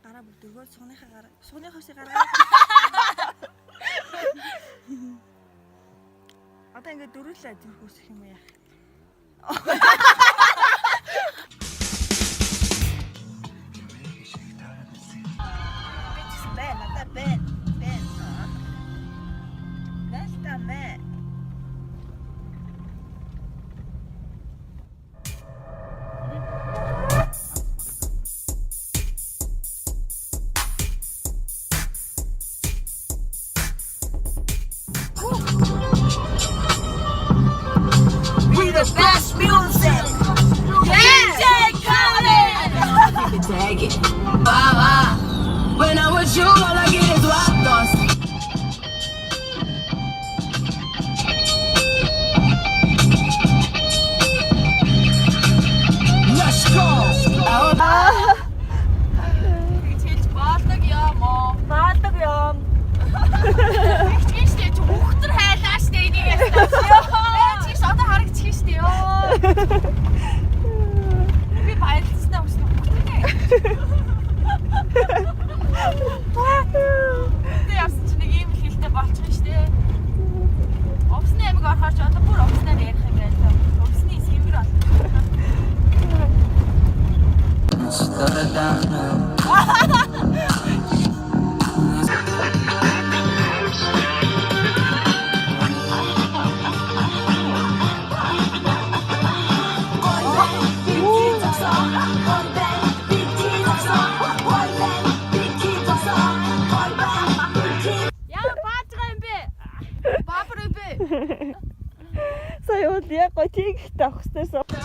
Гараа бүдгөө сууныхаа гараа. Сууныхоос гараа. Одоо ингээд дөрүлээ зүрхөөсөх юм яах. The best music. Yeah. DJ Khaled. Take it. Wow. When I'm with you, all I get is rock dust. Let's go. Чилж баалдаг юм оо. Баадаг юм. Тэгчгэн штэ чи хүүхдэр хайлаа штэ энийг ястаа. Чи одоо харагдчих штэ ёо. Би баярлцсан уу хүүхдтэй. Тэ явсан чи нэг юм хэлтэй болчих штэ. Овсны амиг орохоор чи одоо бүр овснаар ярих юм байна. Овсны сэвэр бол. Сая уу яг гоё тийгтэй авах хэрэгтэйсэн.